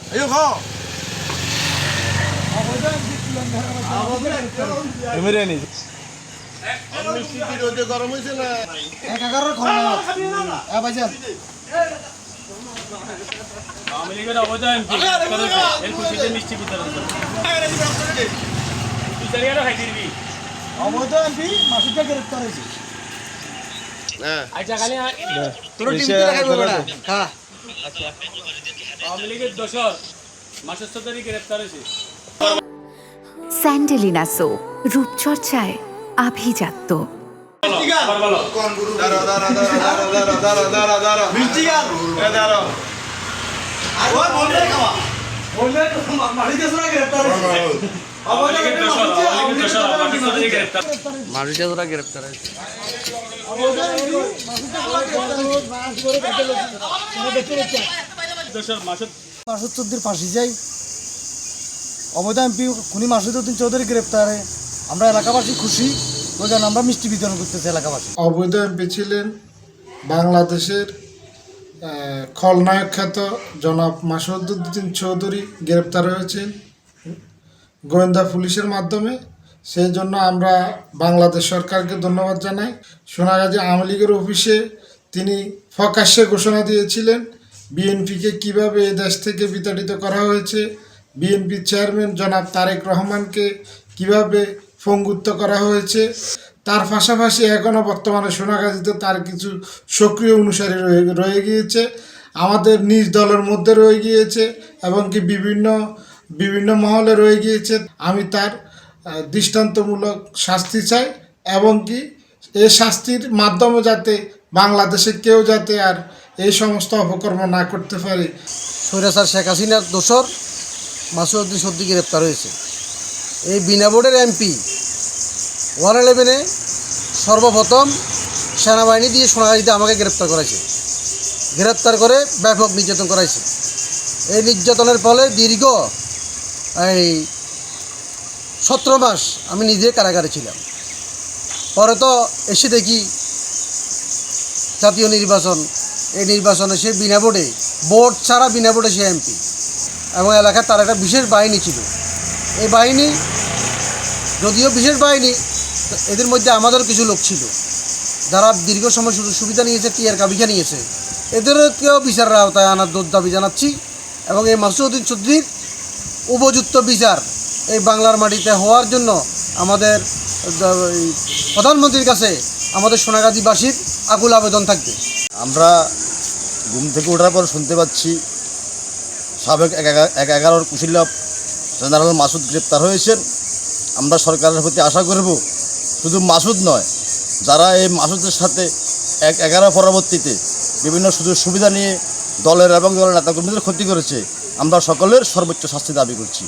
Ayo kau. Emirnya nih. মিষ্টি কি রোদে গরম হইছে না 11 খাওয়া বাজান আওয়ামী লীগের অবদান কি করেছে এর খুশিতে মিষ্টি বিতরণ করে বিচারিয়ারও খাই দিবি অবদান কি মাসুদকে গ্রেফতার হয়েছে হ্যাঁ আচ্ছা খালি তোর টিভিতে দেখাবো বড়া হ্যাঁ আচ্ছা আওয়ামী লীগের দোষর মাসুদ চৌধুরী গ্রেফতার হয়েছে স্যান্ডেলিনা সো রূপচর্চায় আভিজাত্য। বলো কোন গুরু দাঁড়া মিষ্টি গান দাঁড়া ওই বললে খাওয়া বললে মারি দেশ না গ্রেফতার হয়েছে আওয়ামী লীগের দোষর মাসুদ চৌধুরী গ্রেফতার মারুজা তোরা গ্রেপ্তার হয়েছে অবদান কি মাসুদকে গ্রেফতার হয়েছে মাস করে কাটে লোক তোরা দেখতে দেখতে দোষর মাসুদ চৌধুরীর ফাঁসি যাই অবৈধ এমপি খুনি মাসুদউদ্দিন চৌধুরী গ্রেপ্তারে আমরা এলাকাবাসী খুশি ওই জন্য আমরা মিষ্টি বিতরণ করতেছি এলাকাবাসী। অবৈধ এমপি ছিলেন বাংলাদেশের খলনায়ক খ্যাত জনাব মাসুদউদ্দিন চৌধুরী গ্রেপ্তার হয়েছেন গোয়েন্দা পুলিশের মাধ্যমে। সেই জন্য আমরা বাংলাদেশ সরকারকে ধন্যবাদ জানাই। সোনাগাজী আওয়ামী লীগের অফিসে তিনি প্রকাশ্যে ঘোষণা দিয়েছিলেন বিএনপিকে কিভাবে এ দেশ থেকে বিতাড়িত করা হয়েছে, বিএনপির চেয়ারম্যান জনাব তারেক রহমানকে কিভাবে পঙ্গুত্ব করা হয়েছে। তার পাশাপাশি এখনও বর্তমানে সোনাগাজীতে তার কিছু সক্রিয় অনুসারী রয়ে গিয়েছে, আমাদের নিজ দলের মধ্যে রয়ে গিয়েছে এবং কি বিভিন্ন মহলে রয়ে গিয়েছে। আমি তার দৃষ্টান্তমূলক শাস্তি চাই এবং কি এই শাস্তির মাধ্যমে যাতে বাংলাদেশে কেউ যাতে আর এই সমস্ত অপকর্ম না করতে পারে। স্বৈরাচার শেখ হাসিনার দোসর মাসুদউদ্দিন চৌধুরী গ্রেপ্তার হয়েছে। এই বিনা বোর্ডের এমপি 111-এ সর্বপ্রথম সেনাবাহিনী দিয়ে সোনাগাজীতে আমাকে গ্রেপ্তার করেছে, গ্রেপ্তার করে ব্যাপক নির্যাতন করাইছে। এই নির্যাতনের ফলে দীর্ঘ 17 মাস আমি নিজে কারাগারে ছিলাম। পরে তো এসে দেখি জাতীয় নির্বাচন, এই নির্বাচনে সে বিনা ভোটে ভোট ছাড়া বিনা ভোটে সে এমপি এবং এলাকায় তার একটা বিশেষ বাহিনী ছিল। এই বাহিনী যদিও বিশেষ বাহিনী, এদের মধ্যে আমাদের কিছু লোক ছিল যারা দীর্ঘ সময় সুযোগ সুবিধা নিয়েছে, টিয়ার কাবিখা নিয়েছে, এদেরকেও বিচারের আওতায় আনার দাবি জানাচ্ছি এবং এই মাসুদউদ্দিন চৌধুরীর উপযুক্ত বিচার এই বাংলার মাটিতে হওয়ার জন্য আমাদের প্রধানমন্ত্রীর কাছে আমাদের সোনাগাজীবাসীর আকুল আবেদন থাকবে। আমরা ঘুম থেকে ওঠার পর শুনতে পাচ্ছি সাবেক 11 কুশিল্লা জেনারেল মাসুদ গ্রেপ্তার হয়েছেন। আমরা সরকারের প্রতি আশা করব শুধু মাসুদ নয়, যারা এই মাসুদের সাথে 11 পরবর্তীতে বিভিন্ন সুযোগ সুবিধা নিয়ে দলের এবং দলের নেতাকর্মীদের ক্ষতি করেছে, আমরা সকলের সর্বোচ্চ শাস্তি দাবি করছি।